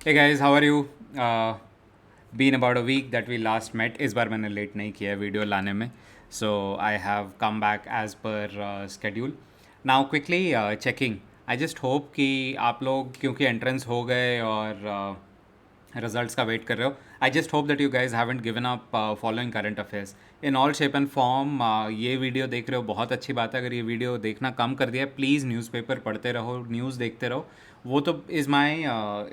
Hey guys, how are you? Been about a week that we last met. इस बार मैंने late नहीं किया video लाने में. So I have come back as per schedule. Now quickly checking. I just hope कि आप लोग क्योंकि एंट्रेंस हो गए और रिजल्ट्स का वेट कर रहे हो. I just hope that you guys haven't given up following current affairs in all shape and form. ये वीडियो देख रहे हो, बहुत अच्छी बात है. अगर ये वीडियो देखना कम कर दिया है, प्लीज़ न्यूज़पेपर पढ़ते रहो, न्यूज़ देखते रहो. वो तो is my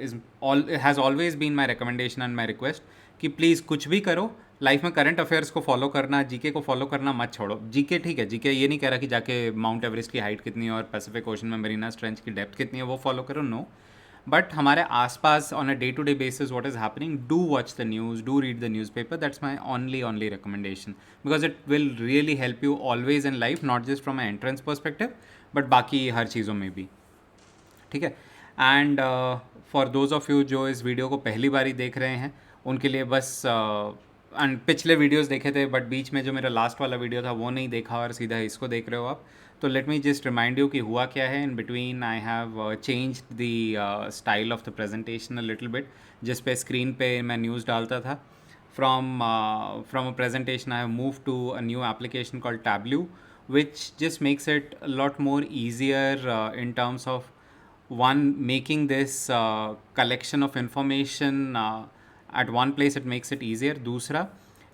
is all has always been my recommendation and my request कि प्लीज़ कुछ भी करो लाइफ में करंट अफेयर्स को फॉलो करना, जीके को फॉलो करना मत छोड़ो. जीके ठीक है, जीके ये नहीं कह रहा कि जाके माउंट एवरेस्ट की हाइट कितनी है और पैसिफिक ओशन में मरीना ट्रेंच की डेप्थ कितनी है वो फॉलो करो. नो, बट हमारे आसपास on a day to day basis what is happening, do watch the news, do read the newspaper. That's my only recommendation because it will really help you always in life, not just from my entrance perspective but बाकी हर चीज़ों में भी. ठीक है. And for those of you जो इस video को पहली बार ही देख रहे हैं, उनके लिए बस एंड पिछले वीडियोस देखे थे बट बीच में जो मेरा लास्ट वाला वीडियो था वो नहीं देखा और सीधा इसको देख रहे हो आप, तो let me just remind you कि हुआ क्या है. In between I have change the style of the presentation a little bit. जिस पे स्क्रीन पे मैं न्यूज़ डालता था, from a presentation I have moved to a new application called Tableau, which just makes it a lot more easier in terms of one making this collection of information at one place. It makes it easier. दूसरा,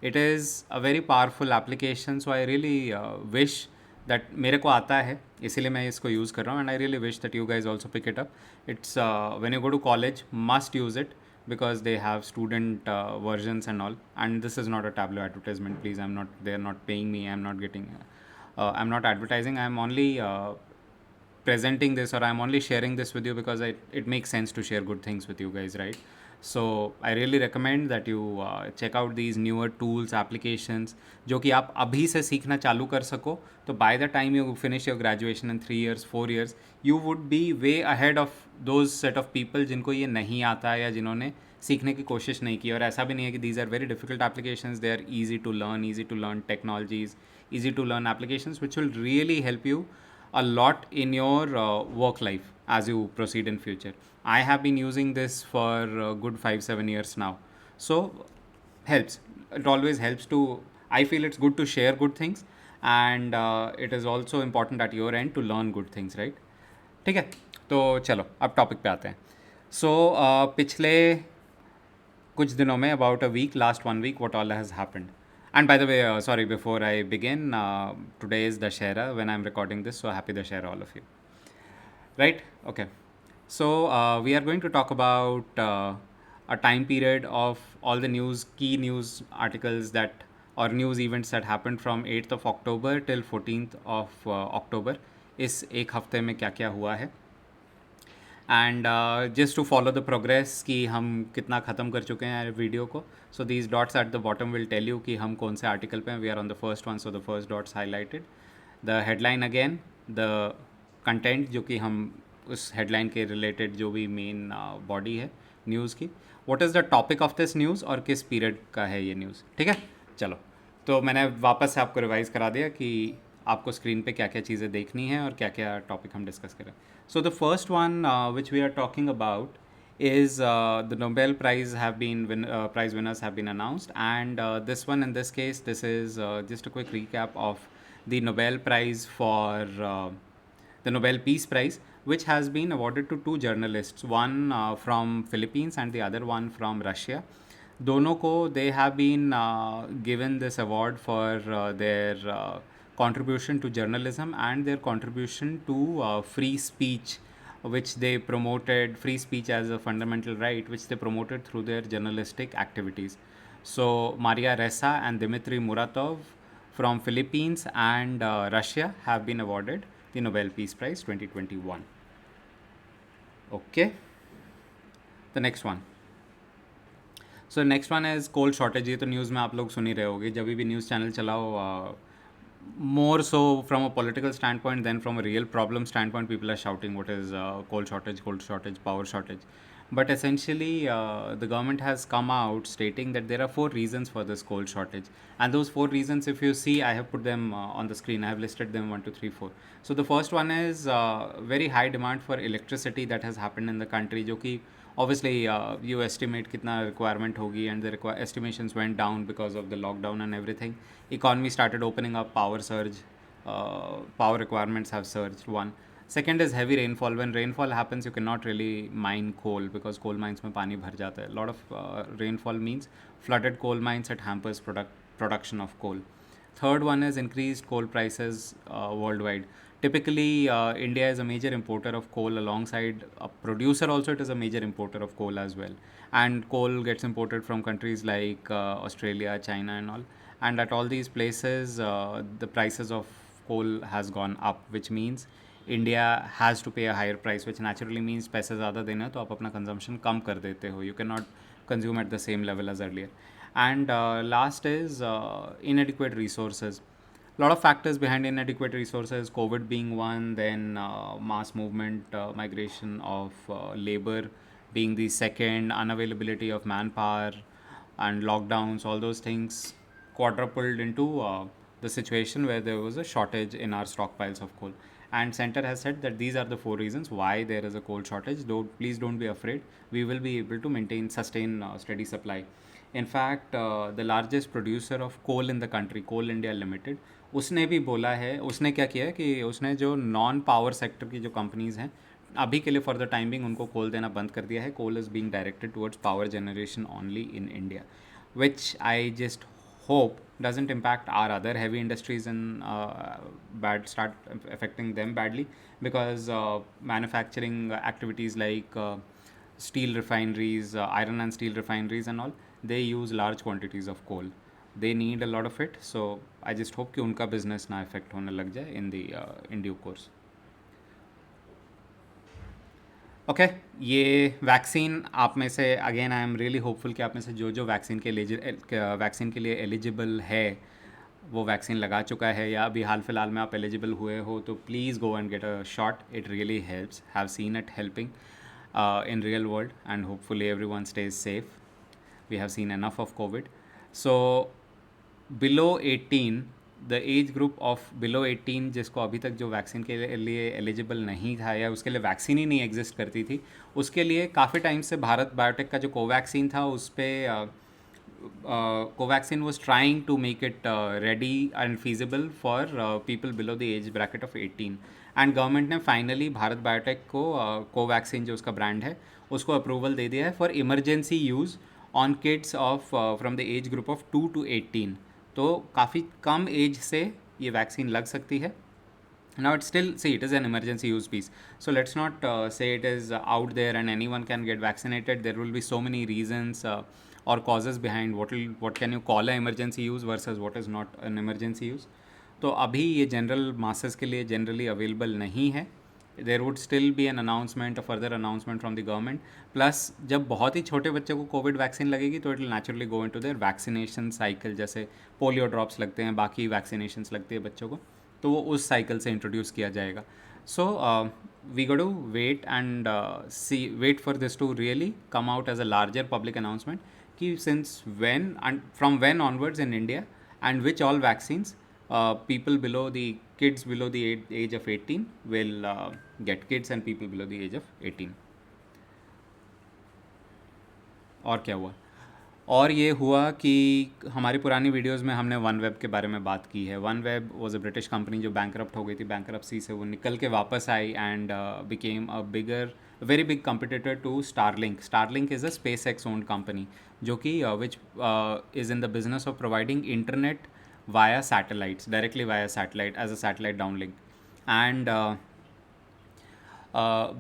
it is a very powerful application, so I really wish that मेरे को आता है इसीलिए मैं इसको use कर रहा हूँ. and I really wish that you guys also pick it up. It's when you go to college must use it because they have student versions and all. And this is not a Tableau advertisement, please. I'm not, they're not paying me, I'm not getting I'm not advertising, I'm only presenting this, or I'm only sharing this with you because it makes sense to share good things with you guys, right? So I really recommend that you check out these newer tools, applications जो कि आप अभी से सीखना चालू कर सको. तो by the time you finish your graduation in 3 years 4 years, you would be way ahead of those set of people जिनको ये नहीं आता या जिन्होंने सीखने की कोशिश नहीं की. और ऐसा भी नहीं है कि these are very difficult applications. They are easy to learn technologies, easy to learn applications which will really help you a lot in your work life as you proceed in future. I have been using this for a good 5-7 years now, so helps. It always helps to, I feel it's good to share good things, and it is also important at your end to learn good things, right? ठीक है. तो चलो अब topic पे आते हैं. सो पिछले कुछ दिनों में, about a week, last 1 week, what all has happened. And by the way, sorry, before I begin, today is Dashera when I'm recording this, so happy Dashera all of you. Right? Okay. So we are going to talk about a time period of all the news, key news articles that, or news events that happened from 8th of October till 14th of October. इस एक हफ्ते में क्या क्या हुआ है. And just to follow the progress कि हम कितना ख़त्म कर चुके हैं वीडियो को. So these dots at the bottom will tell you कि हम कौन से आर्टिकल पे हैं. We are on the first one, so the first dots highlighted. The headline again, the content जो कि हम उस हेडलाइन के रिलेटेड जो भी मेन बॉडी है न्यूज़ की, what is the topic of this news और किस पीरियड का है ये न्यूज़. ठीक है. चलो, तो मैंने वापस से आपको रिवाइज़ करा दिया कि आपको स्क्रीन पे क्या क्या चीज़ें देखनी हैं और क्या क्या टॉपिक हम डिस्कस करें. So the first one which we are talking about is the Nobel Prize have been prize winners have been announced, and this one, in this case, this is just a quick recap of the Nobel Prize for the Nobel Peace Prize, which has been awarded to two journalists, one from Philippines and the other one from Russia. दोनों को they have been given this award for their contribution to journalism and their contribution to free speech, which they promoted, free speech as a fundamental right, which they promoted through their journalistic activities. So Maria Ressa and Dmitry Muratov from Philippines and Russia have been awarded the Nobel Peace Prize 2021. Okay, the next one. So next one is cold shortage. ये तो news में आप लोग सुन ही रहे होगे, जब भी news channel चलाओ, more so from a political standpoint than from a real problem standpoint, people are shouting what is coal shortage, power shortage. But essentially, the government has come out stating that there are four reasons for this coal shortage. And those four reasons, if you see, I have put them on the screen. I have listed them one, two, three, four. So the first one is very high demand for electricity that has happened in the country, जो कि obviously you estimate कितना requirement होगी, and the estimations went down because of the lockdown and everything. Economy started opening up, power surge, power requirements have surged. One. Second is heavy rainfall. When rainfall happens, you cannot really mine coal because coal mines में पानी भर जाता है. A lot of rainfall means flooded coal mines. It hampers production of coal. Third one is increased coal prices worldwide. Typically, India is a major importer of coal alongside a producer. Also, it is a major importer of coal as well. And coal gets imported from countries like Australia, China, and all. And at all these places, the prices of coal has gone up, which means India has to pay a higher price, which naturally means पैसे ज़्यादा देना है तो आप अपना consumption कम कर देते हो. You cannot consume at the same level as earlier. And last is inadequate resources. A lot of factors behind inadequate resources, COVID being one, then mass movement, migration of labor being the second, unavailability of manpower, and lockdowns, all those things quadrupled into the situation where there was a shortage in our stockpiles of coal. And center has said that these are the four reasons why there is a coal shortage. Though please don't be afraid, we will be able to sustain steady supply. In fact, the largest producer of coal in the country, Coal India Limited, उसने भी बोला है, उसने क्या किया है कि उसने जो नॉन पावर सेक्टर की जो कंपनीज हैं अभी के लिए फॉर द टाइम बिंग उनको कोल देना बंद कर दिया है. Coal is being directed towards power generation only in India, which I just hope doesn't impact our other heavy industries and start affecting them badly, because manufacturing activities like steel refineries, iron and steel refineries and all, they use large quantities of coal. They need a lot of it, so I just hope कि उनका business ना affect होने लग जाए in due course. Okay ये vaccine आप में से again I am really hopeful कि आप में से जो जो वैक्सीन के लिए एलिजिबल है वो वैक्सीन लगा चुका है या अभी हाल फिलहाल में आप एलिजिबल हुए हो, तो please go and get a shot. It really helps. Have seen it helping in real world, and hopefully everyone stays safe. We have seen enough of COVID. So below 18, the age group of below 18 जिसको अभी तक जो vaccine के लिए eligible नहीं था या उसके लिए वैक्सीन ही नहीं एग्जिस्ट करती थी, उसके लिए काफ़ी टाइम से भारत बायोटेक का जो कोवैक्सीन था उस पर Covaxin was trying to make it ready and feasible for people below the age bracket of 18. And government ने फाइनली भारत बायोटेक को कोवैक्सीन जो उसका ब्रांड है उसको अप्रूवल दे दिया है for emergency use on kids of from the age group of 2 to 18. तो काफ़ी कम एज से ये वैक्सीन लग सकती है. Now it's still, see, it is an emergency use piece, so let's not say it is out there and anyone can get vaccinated. There will be so many reasons or causes behind what can you call an emergency use versus what is not an emergency use. तो अभी ये general masses के लिए generally available नहीं है. There would still be an announcement, a further announcement from the government. Plus जब बहुत ही छोटे बच्चे को कोविड वैक्सीन लगेगी तो it will naturally go into their vaccination cycle. जैसे पोलियो ड्रॉप्स लगते हैं, बाकी वैक्सीनेशंस लगती है बच्चों को, तो वो उस साइकिल से इंट्रोड्यूस किया जाएगा. So we go to wait and see wait for this to really come out as a larger public announcement कि since when and from when onwards in India and which all vaccines people below the kids below the age of 18 will get kids and people below the age of 18. और क्या हुआ? और ये हुआ कि हमारी पुरानी वीडियोस में हमने वन वेब के बारे में बात की है. OneWeb was a British company जो बैंकरप्ट हो गई थी. बैंकरप्सी से वो निकल के वापस आई and became a very big competitor to Starlink. Starlink is a SpaceX owned company जो कि which is in the business of providing internet via satellites, directly via satellite as a satellite downlink. And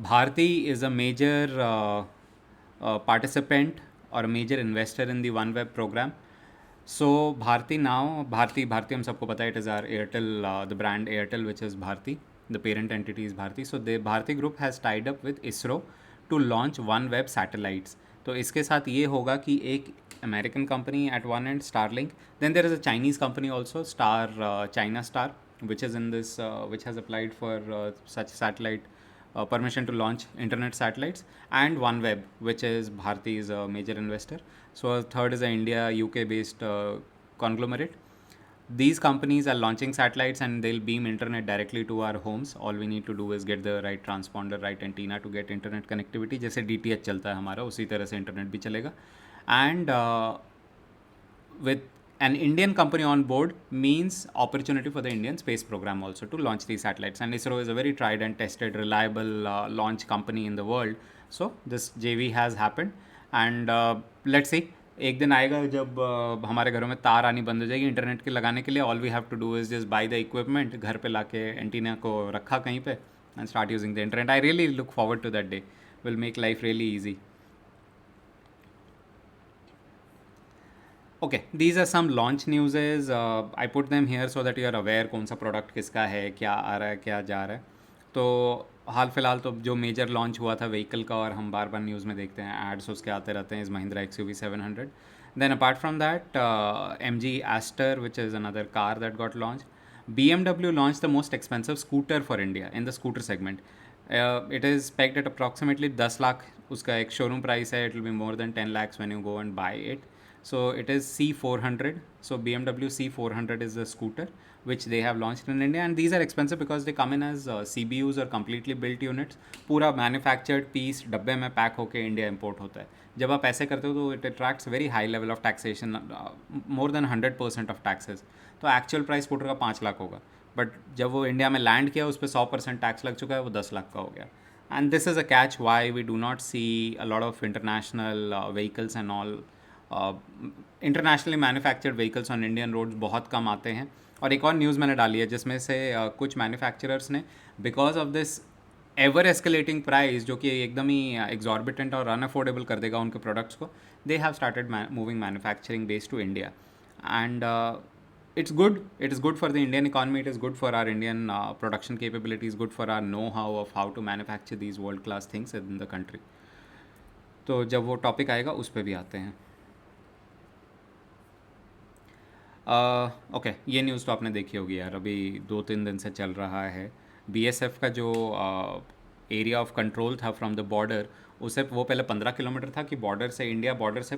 Bharti is a major participant or a major investor in the OneWeb program. So Bharti now, Bharti हम सबको पता है, it is our Airtel, the brand Airtel, which is Bharti, the parent entity is Bharti. So the Bharti group has tied up with ISRO to launch OneWeb satellites. तो इसके साथ ये होगा कि एक American company at one end, Starlink. Then there is a Chinese company also, China Star, which is in this, which has applied for such satellite permission to launch internet satellites, and OneWeb, which is Bharti's major investor. So third is an India UK based conglomerate. These companies are launching satellites and they'll beam internet directly to our homes. All we need to do is get the right transponder, right antenna to get internet connectivity. जैसे DTH चलता है हमारा, उसी तरह से internet भी चलेगा. And with an Indian company on board means opportunity for the Indian space program also to launch these satellites. And ISRO is a very tried and tested, reliable launch company in the world. So this JV has happened, and let's see. एक दिन आएगा जब हमारे घरों में तार आनी बंद हो जाएगी इंटरनेट के लगाने के लिए. All we have to do is just buy the equipment, घर पे लाके एंटीना को रखा कहीं पे and start using the internet. I really look forward to that day. Will make life really easy. Okay, these are some launch news. I put them here so that you are aware कौन सा product किसका है, क्या आ रहा है, क्या जा रहा है. तो हाल फिलहाल तो जो मेजर लॉन्च हुआ था व्हीकल का, और हम बार बार न्यूज़ में देखते हैं एड्स उसके आते रहते हैं, इस Mahindra XUV 700. Then apart from that MG Aster, which is another car that got launched. BMW launched the most expensive scooter for India in the scooter segment. It is pegged at approximately 10 lakh उसका एक showroom price है. It will be more than 10 lakhs when you go and buy it. So it is C400. So BMW C400 is the scooter which they have launched in India, and these are expensive because they come in as CBUs or completely built units. पूरा manufactured piece डब्बे में pack होके India import होता है. जब आप ऐसे करते हो तो it attracts very high level of taxation, more than 100% of taxes. तो एक्चुअल प्राइस स्कूटर का 5 लाख होगा, बट जब वो इंडिया में लैंड किया उस पर 100% टैक्स लग चुका है, वो 10 लाख का हो गया. And this is a catch why we do not see a lot of international vehicles and all. Internationally manufactured vehicles on Indian roads बहुत कम आते हैं. और एक और न्यूज़ मैंने डाली है जिसमें से कुछ मैन्युफैक्चरर्स ने because of this ever escalating price, जो कि एकदम ही एग्जॉर्बिटेंट और अनअफोर्डेबल कर देगा उनके प्रोडक्ट्स को, they have started moving manufacturing base to India. And it's good. It is good for the Indian economy. It is good for our Indian production capabilities, good for our know-how of how to manufacture these world-class things in the country. तो जब वो topic आएगा उस पर भी आते हैं. Okay, ये न्यूज़ तो आपने देखी होगी यार, अभी 2-3 दिन से चल रहा है. BSF का जो एरिया ऑफ कंट्रोल था फ्रॉम द बॉर्डर, उसे वो पहले 15 किलोमीटर था कि बॉर्डर से, इंडिया बॉर्डर से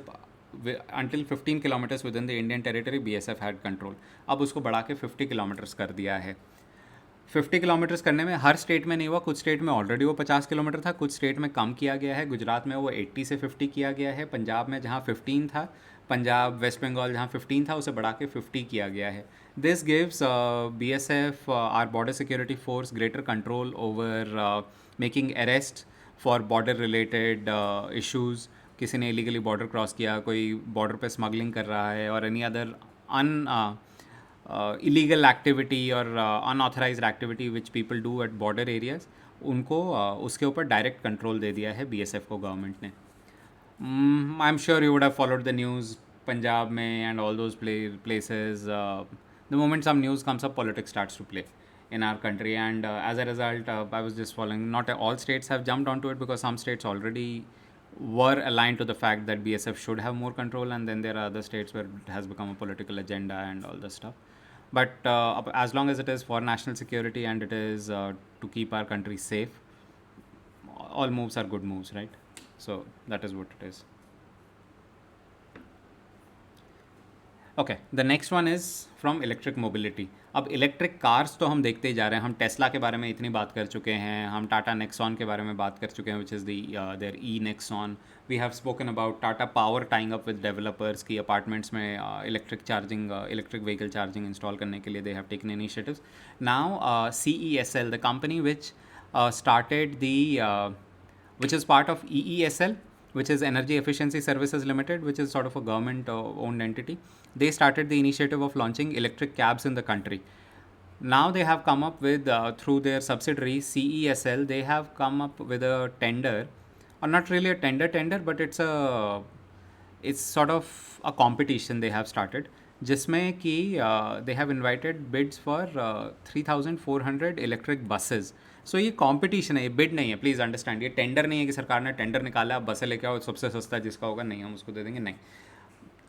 until 15 kilometers within the Indian territory BSF had control. अब उसको बढ़ा के 50 किलोमीटर्स कर दिया है. 50 किलोमीटर्स करने में हर स्टेट में नहीं हुआ, कुछ स्टेट में ऑलरेडी वो 50 किलोमीटर था, कुछ स्टेट में कम किया गया है. गुजरात में वो 80 से 50 किया गया है. पंजाब में जहाँ 15 था, पंजाब वेस्ट बंगाल जहाँ 15 था, उसे बढ़ा के 50 किया गया है. This gives BSF, or border security force, greater control over making arrest for border related issues. किसी ने इलीगली बॉर्डर क्रॉस किया, कोई बॉर्डर पे स्मगलिंग कर रहा है, और एनी अदर इलीगल एक्टिविटी और unauthorised activity which people do at border areas, उनको उसके ऊपर डायरेक्ट कंट्रोल दे दिया है BSF को गवर्नमेंट ने. I am sure you would have followed the news Punjab में and all those places. The moment some news comes up, politics starts to play in our country, and as a result, I was just following. Not all states have jumped onto it because some states already were aligned to the fact that BSF should have more control, and then there are other states where it has become a political agenda and all this stuff. But as long as it is for national security and it is to keep our country safe, all moves are good moves, right? So that is what it is. Okay, the next one is from electric mobility. अब electric cars तो हम देखते ही जा रहे हैं. हम Tesla के बारे में इतनी बात कर चुके हैं, हम टाटा नेक्सॉन के बारे में बात कर चुके हैं, which is there Nexon. We have spoken about Tata Power tying up with developers की अपार्टमेंट्स में इलेक्ट्रिक व्हीकल चार्जिंग इंस्टॉल करने के लिए they have taken initiatives. Now CESL, the company which started which is part of EESL, which is Energy Efficiency Services Limited, which is sort of a government owned entity. They started the initiative of launching electric cabs in the country. Now they have come up with, through their subsidiary CESL, they have come up with a tender, or not really a tender, but it's sort of a competition they have started, जिसमें कि they have invited bids for 3,400 electric buses. सो ये competition है, ये bid नहीं है, please understand. ये tender नहीं है कि सरकार ने टेंडर निकाला, आप बसें लेके आओ, सबसे सस्ता जिसका होगा नहीं हम उसको दे देंगे, नहीं.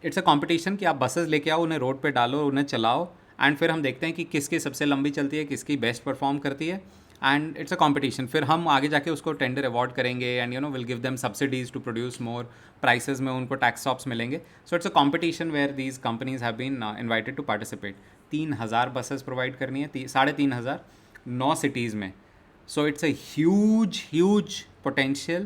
इट्स अ कॉम्पिटिशन कि आप बसेस लेके आओ, उन्हें रोड पे डालो, उन्हें चलाओ, एंड फिर हम देखते हैं कि किसकी सबसे लंबी चलती है, किसकी बेस्ट परफॉर्म करती है. And it's a competition. फिर हम आगे जाके उसको टेंडर अवॉर्ड करेंगे and will give them subsidies to produce more. Prices में उनको टैक्स स्टॉप्स मिलेंगे. So it's a competition where these companies have been invited to participate. 3,000 buses provide करनी है, 3,500 9 सिटीज़ में. So it's a huge potential,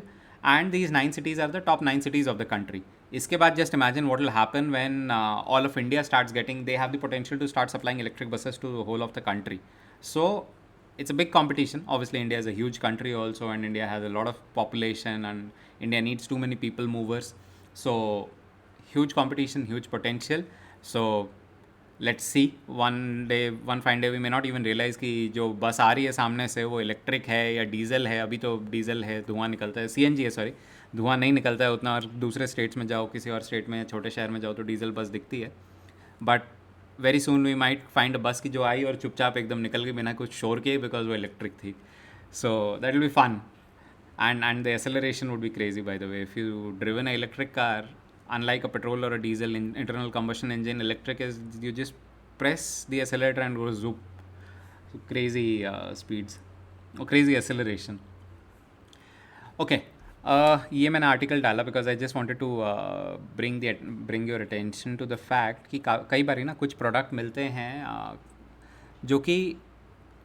and these 9 cities are the top 9 cities of the country. इसके बाद just imagine what will happen when all of India starts getting, they have the potential to start supplying electric buses to the whole of the country. So it's a big competition. Obviously, India is a huge country also, and India has a lot of population, and India needs too many people movers. So huge competition, huge potential. So let's see. One fine day we may not even realise कि जो बस आ रही है सामने से वो electric है या डीजल है. अभी तो डीजल है, धुआं निकलता है. सीएनजी है, सॉरी, धुआं नहीं निकलता है उतना. और दूसरे स्टेट्स में जाओ, किसी और स्टेट में या छोटे शहर में जाओ तो डीजल बस दिखती है. But very soon we might find a bus की जो आई और चुपचाप एकदम निकल के बिना कुछ शोर किए, बिकॉज वो इलेक्ट्रिक थी. So that will be fun. And the acceleration would be crazy, by the way. If you driven an electric car, unlike a petrol or a diesel internal combustion engine, electric is you just press the accelerator and goes zoop. So crazy speeds or crazy acceleration. Okay. ये मैंने article डाला because I just wanted to bring your attention to the fact कि कई बार ना कुछ product मिलते हैं जो कि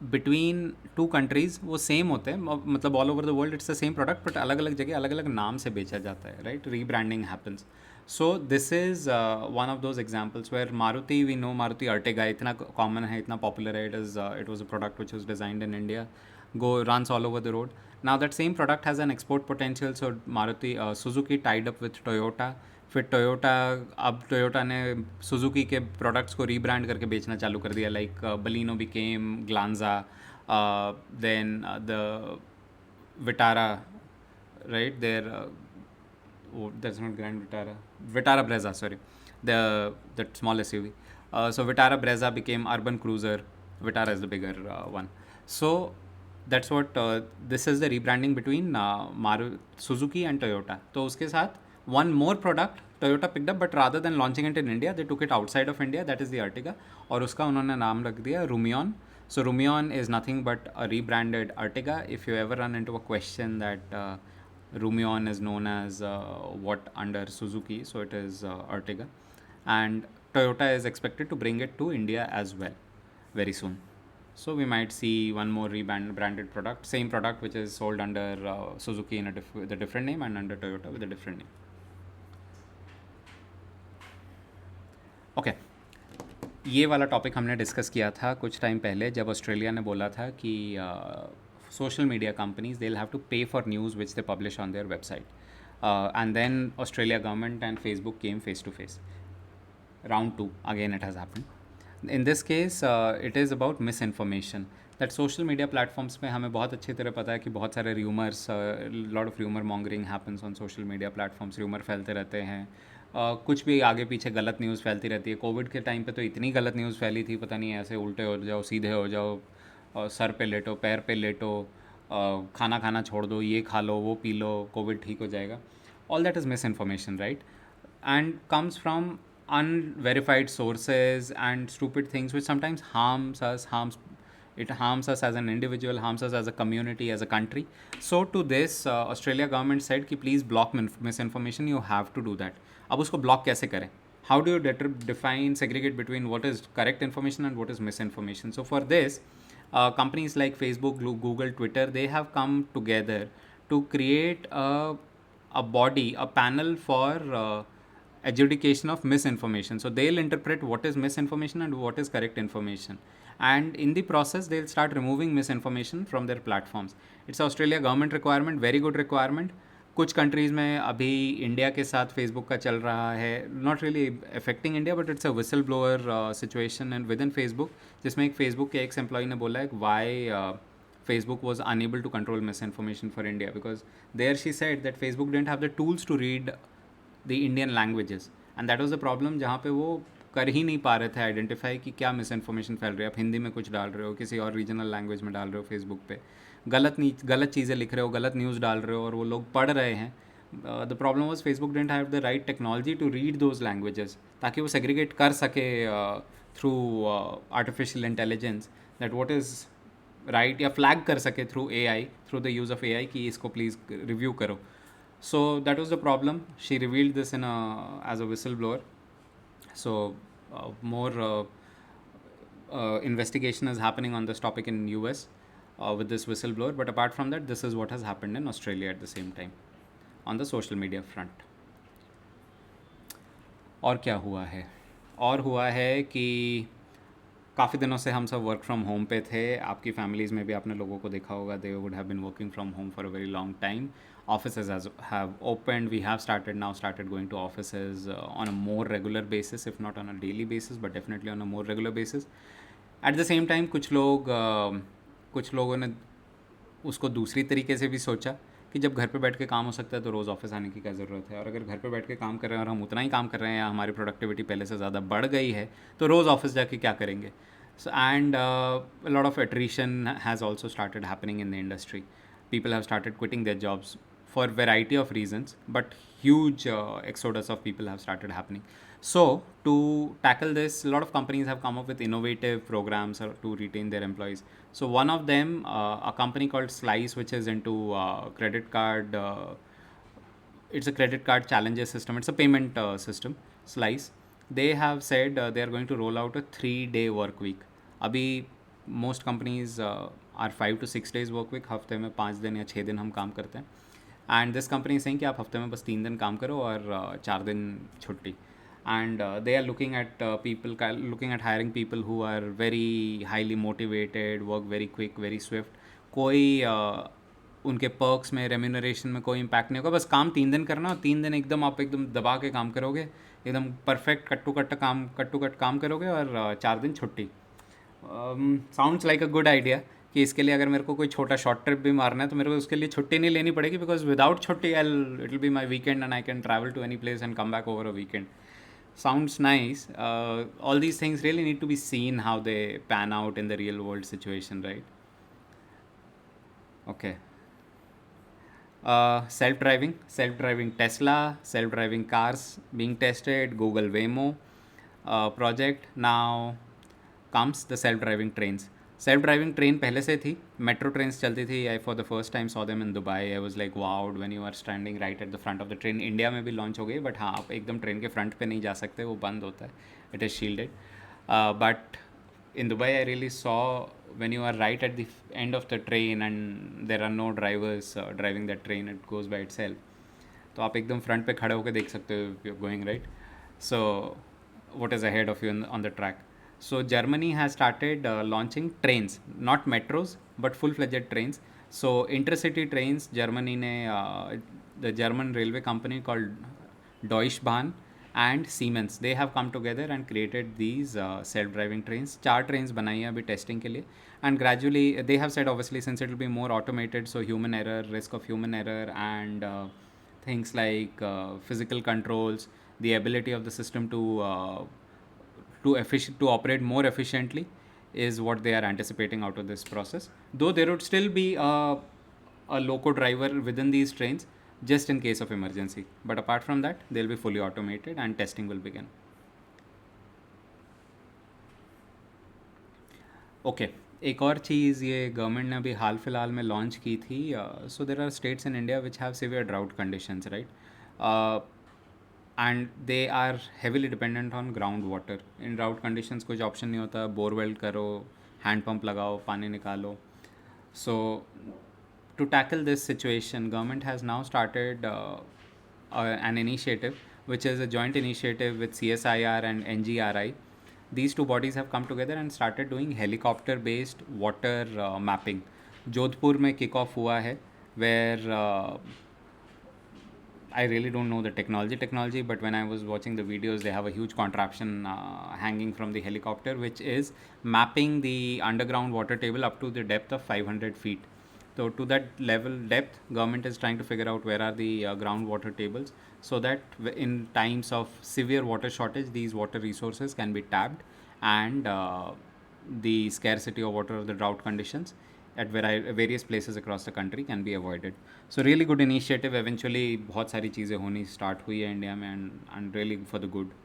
बिटवीन टू कंट्रीज़ वो सेम होते हैं. मतलब all over the world it's the same product, but अलग अलग जगह अलग अलग नाम से बेचा जाता है, right. Rebranding happens. So this is one of those examples where Maruti, we know Maruti Ertiga इतना कॉमन है, इतना पॉपुलर है. It was a product which was designed in India, go runs all over the road. Now that same product has an export potential. So Maruti, Suzuki tied up with Toyota. फिर Toyota, अब Toyota ने Suzuki के products को rebrand करके बेचना चालू कर दिया. Like Baleno became Glanza, then the Vitara, right there. That's not Grand Vitara. Vitara Brezza, sorry. The small SUV. So Vitara Brezza became urban cruiser. Vitara is the bigger one. So that's what this is the rebranding between Suzuki and Toyota. तो उसके साथ one more product Toyota picked up, but rather than launching it in India, they took it outside of India. That is the Ertiga. और उसका उन्होंने नाम रख दिया Rumion. So Rumion is nothing but a rebranded Ertiga. If you ever run into a question that Rumion is known as what under Suzuki, so it is Ertiga. And Toyota is expected to bring it to India as well very soon. So we might see one more rebranded product, same product which is sold under Suzuki in with a different name, and under Toyota with a different name. Okay. ये वाला topic हमने discuss किया था कुछ time पहले, जब Australia ने बोला था कि social media companies, they'll have to pay for news which they publish on their website. And then Australia government and Facebook came face to face. Round 2, again it has happened. In this case, it is about misinformation. That social media platforms में हमें बहुत अच्छी तरह पता है कि बहुत सारे rumors, lot of rumor mongering happens on social media platforms. rumor फैलते रहते हैं. कुछ भी आगे पीछे गलत न्यूज़ फैलती रहती है. कोविड के टाइम पे तो इतनी गलत न्यूज़ फैली थी, पता नहीं ऐसे उल्टे हो जाओ, सीधे हो जाओ, सर पे लेटो, पैर पे लेटो, खाना खाना छोड़ दो, ये खा लो, वो पी लो, कोविड ठीक हो जाएगा. All that is miss information, right. And comes from unverified sources and stupid things which sometimes harms us as an individual, harms us as a community, as a country. So to this Australia government said कि please block misinformation. You have to do that. अब उसको block कैसे करें? How do you define, segregate between what is correct information and what is misinformation? So for this, companies like Facebook, Google, Twitter, they have come together to create a body, a panel for adjudication of misinformation. So they'll interpret what is misinformation and what is correct information, and in the process they'll start removing misinformation from their platforms. It's Australia government requirement, very good requirement. कुछ countries में अभी India के साथ Facebook का चल रहा है, not really affecting India, but it's a whistle blower situation and with in Facebook, जिसमें एक फेसबुक के एक्स एम्प्लॉय ने बोला है Y Facebook was unable to control misinformation for India, because there she said that Facebook didn't have the tools to read the Indian languages, and that was the problem. जहाँ पे वो कर ही नहीं पा रहे थे आइडेंटिफाई कि क्या मिस इन्फॉर्मेशन फैल रही है. आप हिंदी में कुछ डाल रहे हो, किसी और रीजनल लैंग्वेज में डाल रहे हो, फेसबुक पे गलत चीज़ें लिख रहे हो, गलत न्यूज़ डाल रहे हो और वो लोग पढ़ रहे हैं. The problem was Facebook didn't have the right technology to read those languages, ताकि वो सेग्रीगेट कर सके through artificial intelligence that what is right, या फ्लैग कर सके through AI, through the use of AI कि इसको प्लीज़ रिव्यू करो. So that was the problem. She revealed this in as a whistleblower. So more investigation is happening on this topic in US with this whistleblower. But apart from that, this is what has happened in Australia at the same time on the social media front. और क्या हुआ है? और हुआ है कि काफ़ी दिनों से हम सब वर्क फ्रॉम होम पे थे. आपकी फैमिलीज़ में भी आपने लोगों को देखा होगा, they would have been working from home for a very long time. Offices have opened. We have started going to offices on a more regular basis, if not on a daily basis, but definitely on a more regular basis. At the same time, कुछ लोगों ने उसको दूसरी तरीके से भी सोचा कि जब घर पे बैठ के काम हो सकता है तो रोज़ ऑफिस आने की क्या ज़रूरत है, और अगर घर पे बैठ के काम कर रहे हैं और हम उतना ही काम कर रहे हैं या हमारी प्रोडक्टिविटी पहले से ज़्यादा बढ़ गई है तो रोज़ ऑफिस जाके क्या करेंगे. So, and a lot of attrition has also started happening in the industry. People have started quitting their jobs for variety of reasons, but huge exodus of people have started happening. So to tackle this, a lot of companies have come up with innovative programs to retain their employees. So one of them, a company called Slice, which is into credit card. It's a credit card challenges system. It's a payment system. Slice. They have said they are going to roll out a 3-day work week. अभी most companies are 5 to 6 days work week. हफ्ते में 5 दिन या 6 दिन हम काम करते हैं. एंड दिस कंपनी सेइंग कि आप हफ्ते में बस 3 दिन काम करो और 4 दिन छुट्टी. And they are looking at hiring people who are very highly motivated, work very quick, very swift. कोई उनके पर्क्स में, रेम्यूनरेशन में कोई इम्पैक्ट नहीं होगा. बस काम 3 दिन करना, और 3 दिन एकदम आप एकदम दबा के काम करोगे, एकदम परफेक्ट कट टू कट काम करोगे, और 4 दिन छुट्टी. Sounds like a good idea कि इसके लिए अगर मेरे को कोई छोटा शॉर्ट ट्रिप भी मारना है तो मेरे को उसके लिए छुट्टी नहीं लेनी पड़ेगी, बिकॉज विदाउट छुट्टी it will be my weekend and I can travel to any place and come back over a weekend. Sounds nice. All these things really need to be seen how they pan out in the real world situation, right? Okay. Self-driving Tesla, self-driving cars being tested, Google Waymo project. Now comes the self-driving trains. Self-driving train पहले से थी, metro trains चलती थी. I for the first time saw them in Dubai. I was like wowed when you are standing right at the front of the train. India में भी launch हो गई, but हाँ, आप एकदम ट्रेन के फ्रंट पे नहीं जा सकते, वो बंद होता है. It is shielded. But in Dubai, I really saw when you are right at the end of the train and there are no drivers driving that train, it goes by itself. तो आप एकदम front पे खड़े होकर देख सकते हो if you're going right. So what is ahead of you on the track. So Germany has started launching trains, not metros, but full-fledged trains. So intercity trains, Germany ने the German railway company called Deutsche Bahn and Siemens, they have come together and created these self-driving trains. 4 trains बनाई हैं अभी testing के लिए. And gradually they have said, obviously, since it will be more automated, so human error, risk of human error, and things like physical controls, the ability of the system to operate more efficiently is what they are anticipating out of this process. Though there would still be a loco driver within these trains just in case of emergency, but apart from that they'll be fully automated and testing will begin. Okay. एक और चीज़ ये government ने अभी हाल फिलहाल में launch की थी. So there are states in India which have severe drought conditions, right, and they are heavily dependent on ground water. In drought conditions कुछ ऑप्शन नहीं होता, बोरवेल करो, हैंड पंप लगाओ, पानी निकालो. सो to tackle this situation, government has now started an initiative, which is a joint initiative with CSIR and NGRI. These two bodies have come together and started doing helicopter-based water mapping. Jodhpur में kick off हुआ है, where I really don't know the technology, but when I was watching the videos, they have a huge contraption hanging from the helicopter, which is mapping the underground water table up to the depth of 500 feet. So to that level depth, government is trying to figure out where are the groundwater tables, so that in times of severe water shortage, these water resources can be tapped, and the scarcity of water of the drought conditions at various places across the country can be avoided. So really good initiative. Eventually बहुत सारी चीज़ें होनी start हुई है India में, and really for the good.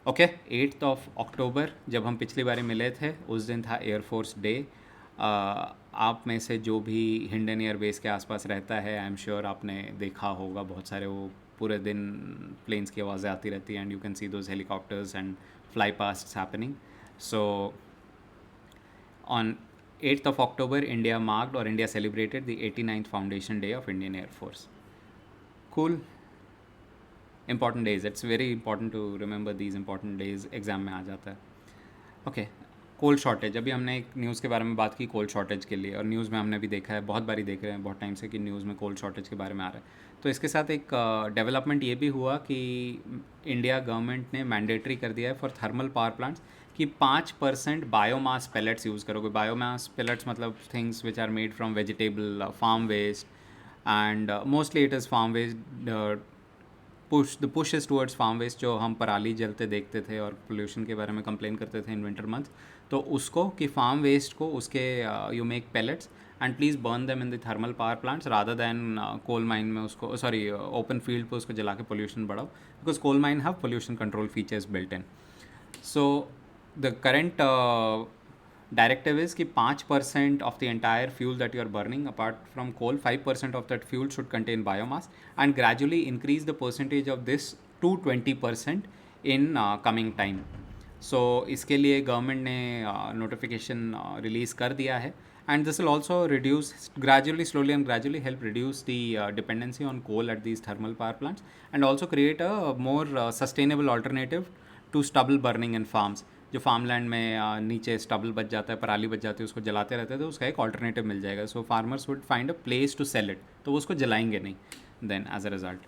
Okay, 8 अक्टूबर जब हम पिछली बार मिले थे उस दिन था एयरफोर्स डे। आप में से जो भी हिंडन एयरबेस के आसपास रहता है, आई एम श्योर आपने देखा होगा बहुत सारे वो पूरे दिन प्लेन्स की आवाज़ें आती रहती हैं, and you can see those helicopters and fly past happening. So on 8th of October, India marked or India celebrated the 89th Foundation Day of Indian Air Force. Cool. Important days. It's very important to remember these important days. Exam में आ जाता है. Okay, कोल shortage. अभी हमने एक news के बारे में बात की कोल शॉर्टेज के लिए, और न्यूज़ में हमने भी देखा है, बहुत बारी देख रहे हैं बहुत टाइम से कि न्यूज़ में कोल शॉर्टेज के बारे में आ रहा है। तो इसके साथ एक डेवलपमेंट ये भी हुआ कि इंडिया गवर्नमेंट ने मैंडेटरी कर दिया है फॉर थर्मल पावर प्लांट्स कि 5% बायोमास पेलेट्स यूज़ करोगे। बायोमास पेलेट्स मतलब things which are made from vegetable farm waste, and mostly it is farm waste. Push is towards farm waste, जो हम पराली जलते देखते थे और पोल्यूशन के बारे में कंप्लेन करते थे इन विंटर मंथ। तो उसको कि फार्म वेस्ट को उसके you make pellets and please burn them in the thermal power plants rather than coal mine में उसको, सॉरी ओपन फील्ड पे उसको जला के पोल्यूशन बढ़ाओ, because coal mine have pollution control features built in. So the current directive is कि 5% of the entire fuel that you are burning apart from coal, 5% of that fuel should contain biomass, and gradually increase the percentage of this to 20% in coming time. So इसके लिए government ने notification release कर दिया है, and this will also reduce gradually, slowly and gradually help reduce the dependency on coal at these thermal power plants, and also create a more sustainable alternative to stubble burning in farms. जो farm land में नीचे stubble बच जाता है, पराली बच जाती है, उसको जलाते रहते हैं, तो उसका एक ऑल्टरनेटिव मिल जाएगा। So farmers would find a place to sell it, तो वो उसको जलाएंगे नहीं देन एज अ रिजल्ट।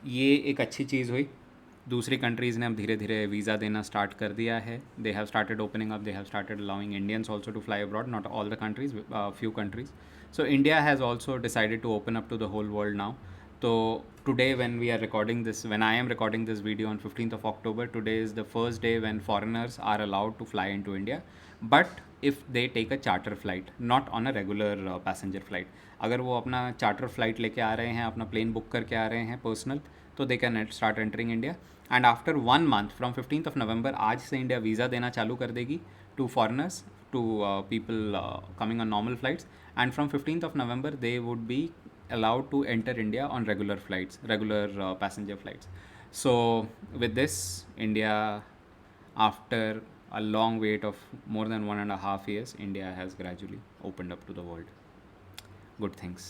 ये एक अच्छी चीज़ हुई। दूसरी कंट्रीज़ ने अब धीरे धीरे वीज़ा देना स्टार्ट कर दिया है। They have started opening up, they have started allowing Indians also to fly abroad, not all the countries, few countries. So India has also decided to open up to the whole world now. तो today when we are recording this, when I am recording this video on 15th of October, today is the first day when foreigners are allowed to fly into India, but if they take a charter flight, not on a regular passenger flight. अगर वो अपना charter flight लेके आ रहे हैं, अपना plane book करके आ रहे हैं पर्सनल, तो they can start entering India. And after 1 month from 15th of November, आज से इंडिया वीज़ा देना चालू कर देगी to foreigners, to people coming on normal flights, and from 15th of November they would be allowed to enter India on regular flights, regular passenger flights. So with this, India, after a long wait of more than 1.5 years, India has gradually opened up to the world. Good things.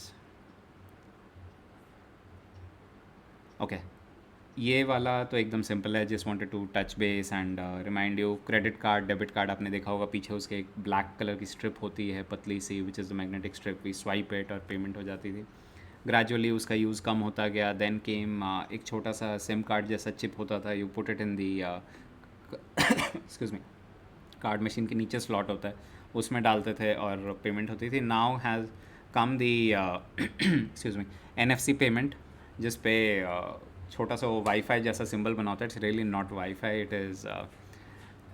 Okay, ये वाला तो एकदम simple है। Just wanted to touch base and remind you, credit card, debit card आपने देखा होगा, पीछे उसके एक ब्लैक कलर की स्ट्रिप होती है पतली सी, which is the magnetic strip. We swipe it और पेमेंट हो जाती थी। ग्रेजुअली उसका यूज़ कम होता गया। देन केम एक छोटा सा सिम कार्ड जैसा चिप होता था, you put it in the excuse me, card machine के नीचे स्लॉट होता है, उसमें डालते थे और पेमेंट होती थी। Now has come the excuse me NFC payment, जिस पे छोटा सा वो वाईफाई जैसा सिंबल बना होता है। It's really not wifi, it is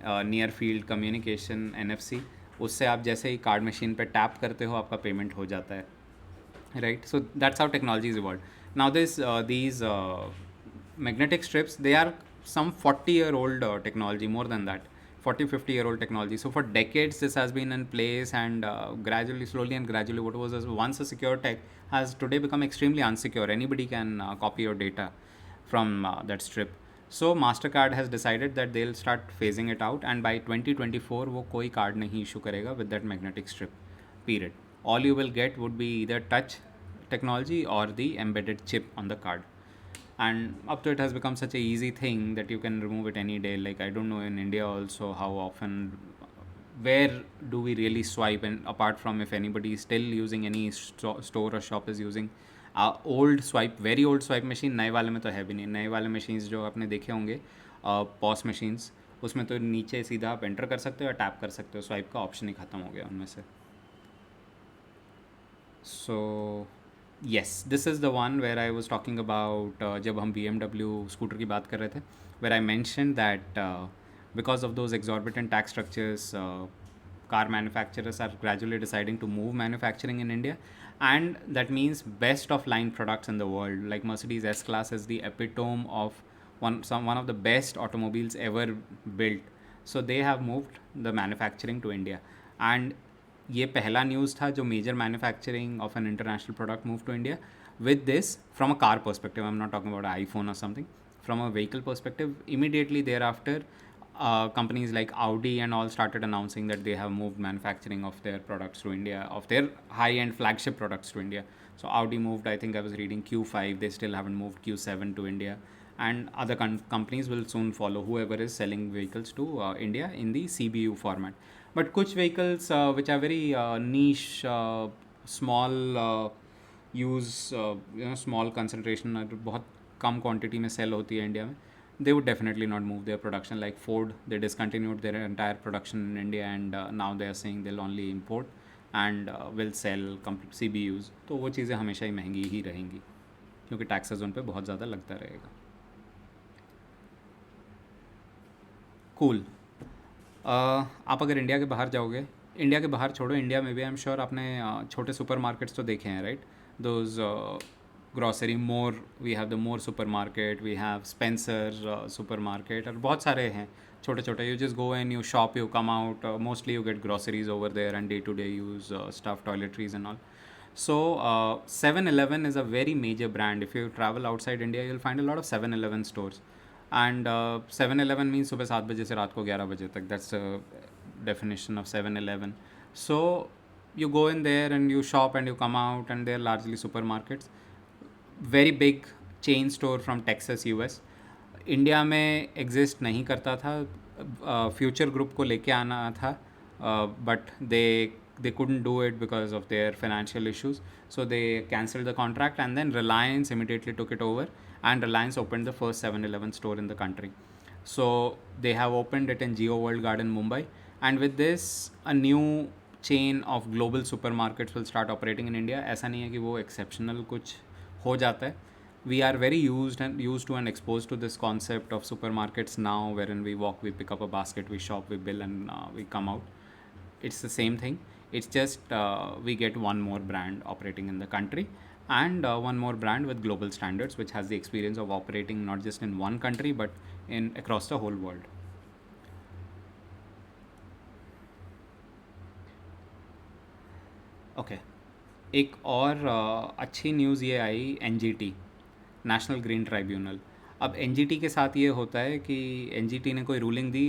near field communication, NFC। उससे आप जैसे ही कार्ड मशीन पे टैप करते हो, आपका पेमेंट हो जाता है, right? So that's how technology is evolved. Now these magnetic strips, they are some 40-year-old technology, more than that, 40-50-year-old technology. So for decades this has been in place, and gradually, slowly and gradually, what was once a secure tech has today become extremely unsecure. Anybody can copy your data from that strip. So Mastercard has decided that they'll start phasing it out, and by 2024 वो कोई card नहीं issue करेगा with that magnetic strip, period. All you will get would be either touch technology or the embedded chip on the card. And up to it has become such a easy thing that you can remove it any day. Like, I don't know in India also how often, where do we really swipe, and apart from if anybody is still using any store or shop is using old swipe, very old swipe machine. नए वाले में तो है भी नहीं। नए वाले machines जो आपने देखे होंगे पॉस मशीन्स, उसमें तो नीचे सीधा आप एंटर कर सकते हो या टैप कर सकते हो, स्वाइप का ऑप्शन ही ख़त्म हो गया उनमें से। So yes, this is the one where I was talking about, जब हम BMW स्कूटर की बात कर रहे थे, where I mention that because of those exorbitant tax structures car manufacturers are gradually deciding to move manufacturing in India, and that means best of line products in the world. Like Mercedes S Class is the epitome of one of the best automobiles ever built. So they have moved the manufacturing to India, and ये पहला news था जो major manufacturing of an international product move to India. With this, from a car perspective, I'm not talking about an iPhone or something. From a vehicle perspective, immediately thereafter, companies like Audi and all started announcing that they have moved manufacturing of their products to India, of their high-end flagship products to India. So Audi moved, I think I was reading Q5, they still haven't moved Q7 to India. And other companies will soon follow, whoever is selling vehicles to India in the CBU format. But कुछ vehicles which are very niche, small, use small concentration और बहुत कम quantity में sell होती है India में, they would definitely not move their production. Like Ford, they discontinued their entire production in India, and now they are saying they'll only import and will sell CBUs. तो वो चीज़ें हमेशा ही महंगी ही रहेंगी क्योंकि टैक्सेस उन पर बहुत ज़्यादा लगता रहेगा. कूल. आप अगर इंडिया के बाहर जाओगे, इंडिया के बाहर छोड़ो, इंडिया में भी आई एम श्योर आपने छोटे सुपर मार्केट्स तो देखे हैं, right? Those grocery More, we have the More supermarket, we have Spencer supermarket, और बहुत सारे हैं छोटे छोटे. You just go and you shop, you come out, mostly you get groceries over there and day to day use stuff, toiletries and all. So 7-Eleven is a very major brand. If you travel outside India, you'll find a lot of 7-Eleven stores. And 7-Eleven means सुबह 7 बजे से रात को 11 बजे तक. That's the definition of 7-Eleven. So you go in there and you shop and you come out, and they're largely supermarkets. Very big chain store from Texas, US. India में exist नहीं करता था. फ्यूचर ग्रुप को लेके आना था, but they couldn't do it because of their financial issues, so they cancelled the contract, and then Reliance immediately took it over, and Reliance opened the first 7-Eleven store in the country. So they have opened it in Geo World Garden, Mumbai, and with this a new chain of global supermarkets will start operating in India. ऐसा नहीं है कि वो exceptional कुछ हो जाता है. We are very used to and exposed to this concept of supermarkets now, wherein we walk, we pick up a basket, we shop, we bill, and we come out. It's the same thing. It's just we get one more brand operating in the country, and one more brand with global standards, which has the experience of operating not just in one country but in across the whole world. Okay. एक और अच्छी news ये आई, NGT, national green tribunal. अब NGT के साथ ये होता है कि NGT ने कोई रूलिंग दी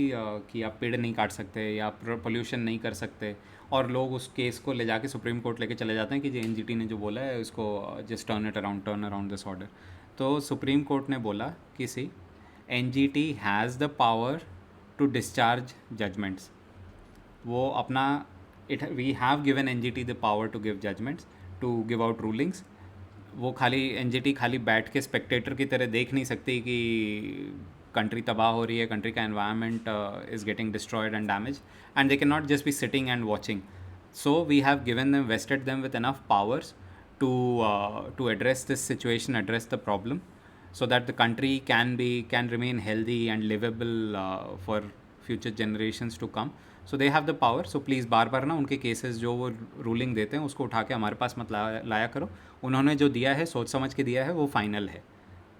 कि आप पेड़ नहीं काट सकते या पोल्यूशन नहीं कर सकते, और लोग उस केस को ले जाके सुप्रीम कोर्ट लेके चले जाते हैं कि जो NGT ने जो बोला है उसको just turn around this order. तो सुप्रीम कोर्ट ने बोला कि see, NGT has the power to discharge judgments. वो अपना we have given NGT the power to give judgments, to give out rulings. वो खाली NGT खाली बैठ के स्पेक्टेटर की तरह देख नहीं सकती कि कंट्री तबाह हो रही है, कंट्री का environment is getting destroyed and damage, and they can not just be sitting and watching. So we have given them, vested them with enough powers to address this situation, address the problem, so that the country can remain healthy and livable for future generations to come. So they have the power. So please बार बार ना उनके cases जो वो ruling देते हैं उसको उठा के हमारे पास मत लाया करो. उन्होंने जो दिया है सोच समझ के दिया है, वो फाइनल है,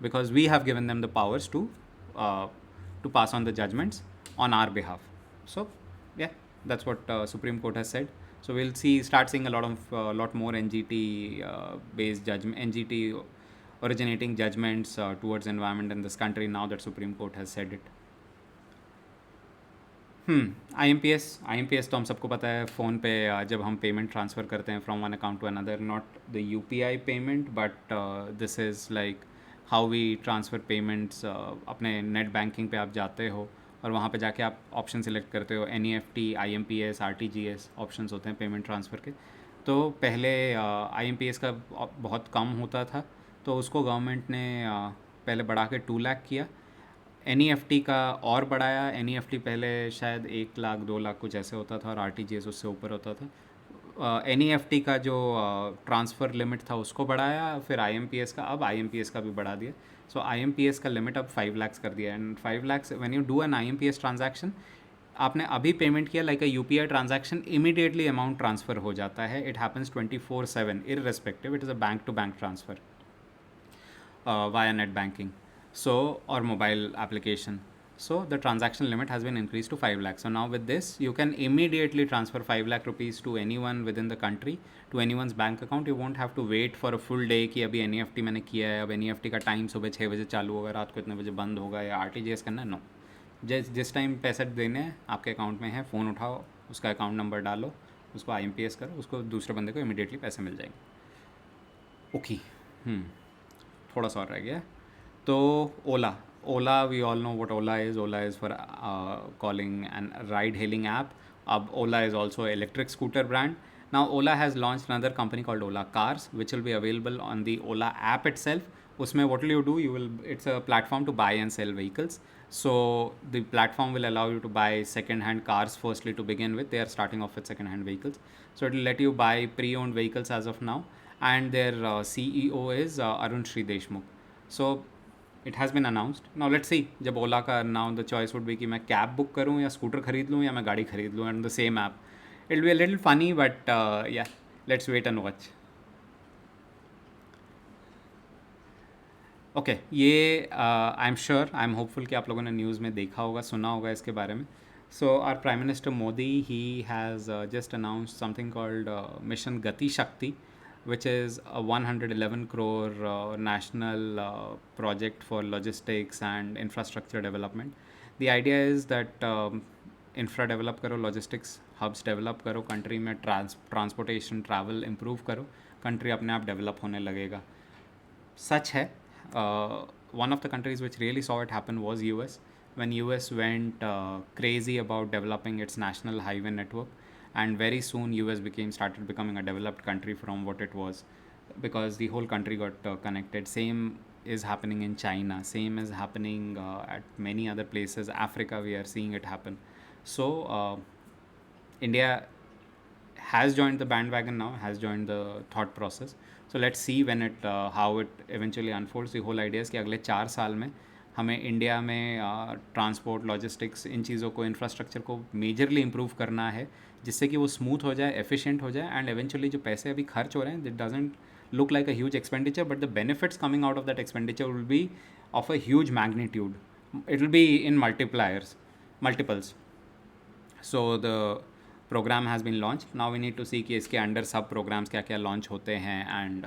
because we have given them the powers to pass on the judgments on our behalf. So yeah, that's what Supreme Court has said. So we'll start seeing a lot more NGT based judgment, NGT originating judgments towards environment in this country now that Supreme Court has said it. IMPS तो हम सबको पता है. Phone पे जब हम payment transfer करते हैं from one account to another, not the UPI payment, but this is like how we transfer payments. अपने नेट बैंकिंग पे आप जाते हो और वहाँ पे जाके आप ऑप्शन सेलेक्ट करते हो. NEFT, IMPS, RTGS ऑप्शंस होते हैं पेमेंट ट्रांसफ़र के. तो पहले IMPS का बहुत कम होता था, तो उसको गवर्नमेंट ने पहले बढ़ा के 2 लाख किया. NEFT का और बढ़ाया. NEFT पहले शायद 1 लाख 2 लाख कुछ ऐसे होता था, और RTGS उससे ऊपर होता था. NEFT का जो ट्रांसफ़र लिमिट था उसको बढ़ाया, फिर IMPS का, अब IMPS का भी बढ़ा दिया. सो IMPS का लिमिट अब 5 लाख कर दिया. And 5 lakh when you do an IMPS transaction, आपने अभी पेमेंट किया like a UPI transaction, immediately amount transfer हो जाता है. It happens 24/7 irrespective. It is a bank to bank transfer via net banking, so or mobile application. So the transaction limit has been increased to 5 lakh. So now with this you can immediately transfer 5 lakh rupees to anyone within the country, to anyone's bank account. You won't have to wait for a full day कि अभी NEFT मैंने किया है, अब NEFT का time सुबह 6 बजे चालू होगा, रात को इतने बजे बंद होगा, या RTGS करना है. नो, जिस टाइम पैसे देने हैं आपके अकाउंट में है, फ़ोन उठाओ, उसका अकाउंट नंबर डालो, उसको IMPS करो, उसको दूसरे बंदे को इमीडिएटली पैसे मिल जाएंगे. ओके. थोड़ा सा और रह गया. तो Ola we all know what Ola is. Ola is for calling and ride hailing app. अब Ola is also electric scooter brand. Now Ola has launch another company called Ola cars which will be available on the Ola app itself. उसमें what will you do, you will, it's a platform to buy and sell vehicles. So the platform will allow you to buy second hand cars firstly to begin with. They are starting off with second hand vehicles, so it will let you buy pre-owned vehicles as of now. And their CEO is Arun Shri Deshmukh. So it has been announced. Now let's see, जब ओला का, now the choice would be कि मैं cab book करूँ या scooter खरीद लूँ या मैं गाड़ी खरीद लूँ, and the same app. It will be a little funny, but yeah, let's wait and watch. Okay. ये I am sure, I am hopeful कि आप लोगों ने न्यूज़ में देखा होगा, सुना होगा इसके बारे में. So our prime minister Modi, he has just announced something called mission Gati Shakti, which is a 111 crore national project for logistics and infrastructure development. The idea is that infra develop करो, logistics hubs develop करो, country में transportation travel improve करो, country अपने आप develop होने लगेगा. सच है. One of the countries which really saw it happen was US. When US went crazy about developing its national highway network, and very soon US started becoming a developed country from what it was, because the whole country got connected. Same is happening in China, same is happening at many other places. Africa, we are seeing it happen. So India has joined the bandwagon now, has joined the thought process. So let's see when it how it eventually unfolds. The whole idea is कि अगले 4 साल में हमें India में transport, logistics, इन चीज़ों को, infrastructure को majorly improve करना है, जिससे कि वो स्मूथ हो जाए, एफिशिएंट हो जाए, एंड एवेंचुअली जो पैसे अभी खर्च हो रहे हैं, that doesn't look like a huge expenditure, but the benefits coming out of that expenditure will be of a huge magnitude. It will be in multiples. So the program has been launched. Now we need to see कि इसके under sub programmes क्या क्या launch होते हैं, and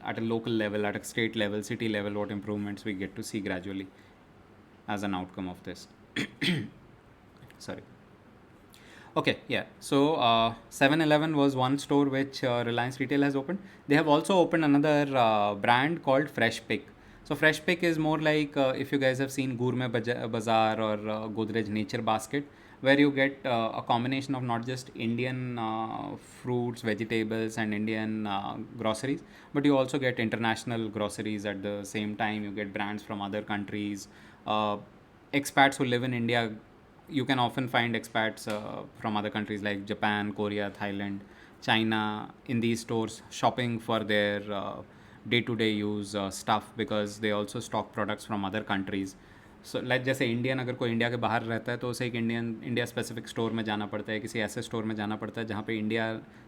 at a local level, at a state level, city level, what improvements we get to see gradually as an outcome of this. Sorry. Okay, yeah. So 7-Eleven was one store which Reliance Retail has opened. They have also opened another brand called Fresh Pick. So Fresh Pick is more like if you guys have seen Gourmet Bazaar or Godrej Nature Basket, where you get a combination of not just Indian fruits, vegetables, and Indian groceries, but you also get international groceries at the same time. You get brands from other countries. Expats who live in India, you can often find expats from other countries like Japan, Korea, Thailand, China in these stores shopping for their day-to-day use stuff, because they also stock products from other countries. So like जैसे Indian, अगर कोई India के बाहर रहता है तो उसे एक इंडिया स्पेसिफिक स्टोर में जाना पड़ता है, किसी ऐसे स्टोर में जाना पड़ता है जहाँ पे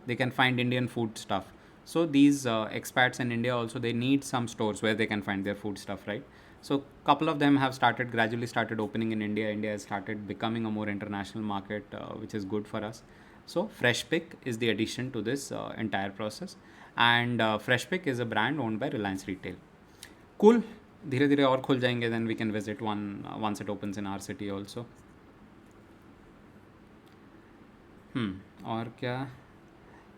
they can find Indian food stuff. So these expats in India also, they need some stores where they can find their food stuff, right? So couple of them have gradually started opening in India. India has started becoming a more international market, which is good for us. So Fresh Pick is the addition to this entire process, and Fresh Pick is a brand owned by Reliance Retail. Cool. धीरे धीरे और खुल जाएंगे, then we can visit once it opens in our city also. और क्या,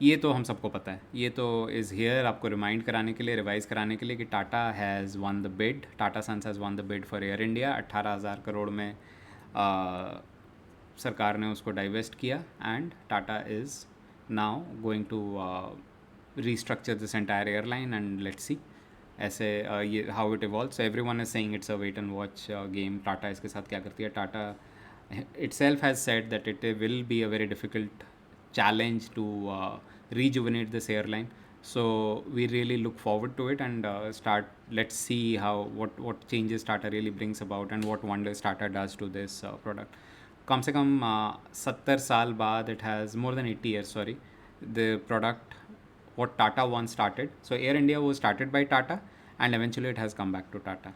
ये तो हम सबको पता है, ये तो इज़ हियर आपको रिमाइंड कराने के लिए, रिवाइज़ कराने के लिए कि Tata has won the bid, Tata Sons has won the bid for Air India. 18,000 crore में सरकार ने उसको डाइवेस्ट किया, and Tata is now going to restructure this entire airline, and let's see ऐसे ये how it evolves. Everyone is saying it's a wait and watch game. Tata इसके साथ क्या करती है. Tata itself has said that it will be a very difficult challenge to rejuvenate this airline. So we really look forward to it, and let's see what changes Tata really brings about, and what wonders Tata does to this product. कम से कम 70 साल बाद, it has more than 80 years, sorry, the product what Tata once started. So Air India was started by Tata, and eventually it has come back to Tata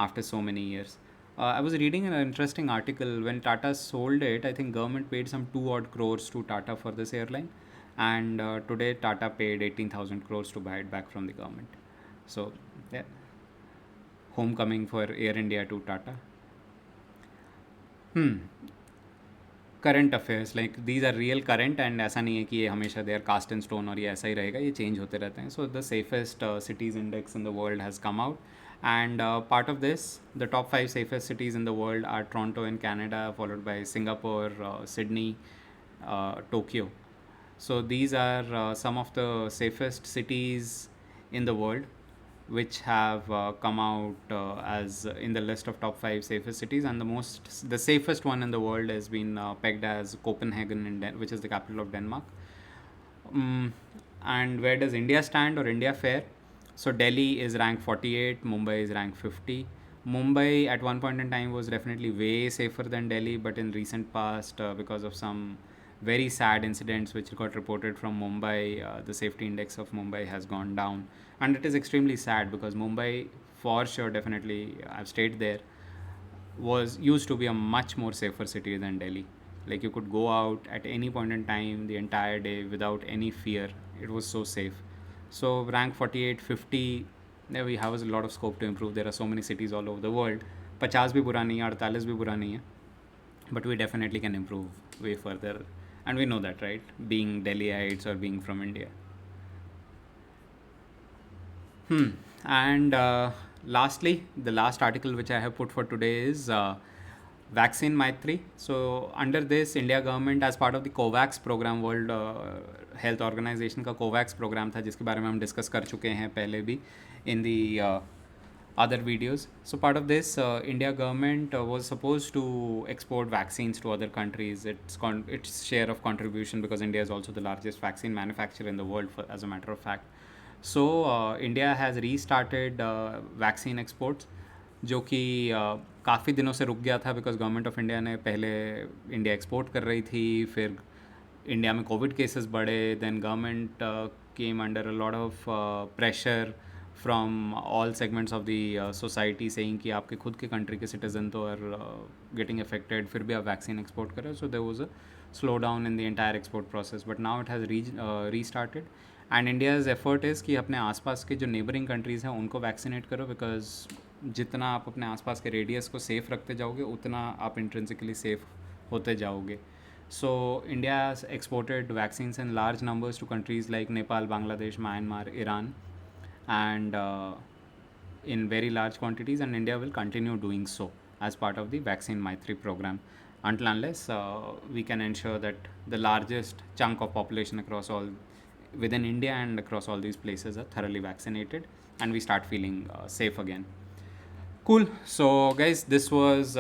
after so many years. I was reading an interesting article. When Tata sold it, I think government paid some 2 odd crores to Tata for this airline, and today Tata paid 18,000 crores to buy it back from the government. So yeah, homecoming for Air India to Tata. Current affairs like these are real current, and ऐसा नहीं है कि ये हमेशा they are cast in stone और ये ऐसा ही रहेगा, ये चेंज होते रहते हैं. So the safest cities index in the world has come out, and part of this the top 5 safest cities in the world are Toronto in Canada, followed by Singapore, Sydney, Tokyo. So these are some of the safest cities in the world which have come out as in the list of top 5 safest cities, and the safest one in the world has been pegged as Copenhagen, which is the capital of Denmark. um, and where does India stand, or India fare? So Delhi is ranked 48, Mumbai is ranked 50. Mumbai at one point in time was definitely way safer than Delhi, but in recent past, because of some very sad incidents which got reported from Mumbai, the safety index of Mumbai has gone down, and it is extremely sad because Mumbai, for sure, definitely, I've stayed there, was used to be a much more safer city than Delhi. Like you could go out at any point in time the entire day without any fear. It was so safe. So rank 48, 50, there we have a lot of scope to improve. There are so many cities all over the world. 50 भी बुरा नहीं है, 48 भी बुरा नहीं है, but we definitely can improve way further, and we know that, right? Being Delhiites or being from India. And lastly, the last article which I have put for today is Vaccine Maitri. So under this, India government, as part of the COVAX program, World Health Organization का COVAX program था, जिसके बारे में हम discuss कर चुके हैं पहले भी in the other videos. So part of this, India government was supposed to export vaccines to other countries. Its share of contribution, because India is also the largest vaccine manufacturer in the world, as a matter of fact. So India has restarted vaccine exports, जो कि काफ़ी दिनों से रुक गया था, because government of India ने पहले इंडिया एक्सपोर्ट कर रही थी, फिर इंडिया में कोविड केसेस बढ़े, then government came under a lot of pressure from all segments of the society, saying कि आपके खुद के कंट्री के सिटीजन तो आर गेटिंग अफेक्टेड, फिर भी आप वैक्सीन एक्सपोर्ट कर रहे हो. So there was a slow down in the entire export process, but now it has restarted. And India's effort is कि अपने आसपास के जो नेबरिंग कंट्रीज़ हैं उनको वैक्सीनेट करो, बिकॉज जितना आप अपने आसपास के रेडियस को सेफ़ रखते जाओगे उतना आप इंट्रेंसिकली सेफ होते जाओगे. So India exported vaccines in large numbers to countries like Nepal, Bangladesh, Myanmar, Iran, and in very large quantities, and India will continue doing so as part of the Vaccine Maitri program, until unless we can ensure that the largest chunk of population across all within India and across all these places are thoroughly vaccinated and we start feeling safe again. Cool. So guys, this was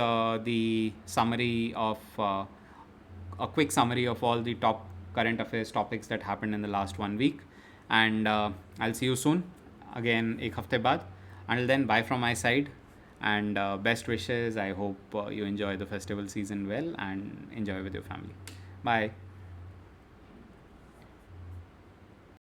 the summary of a quick summary of all the top current affairs topics that happened in the last 1 week, and I'll see you soon again एक हफ्ते बाद. Until then, bye from my side, and best wishes. I hope you enjoy the festival season well and enjoy with your family. Bye.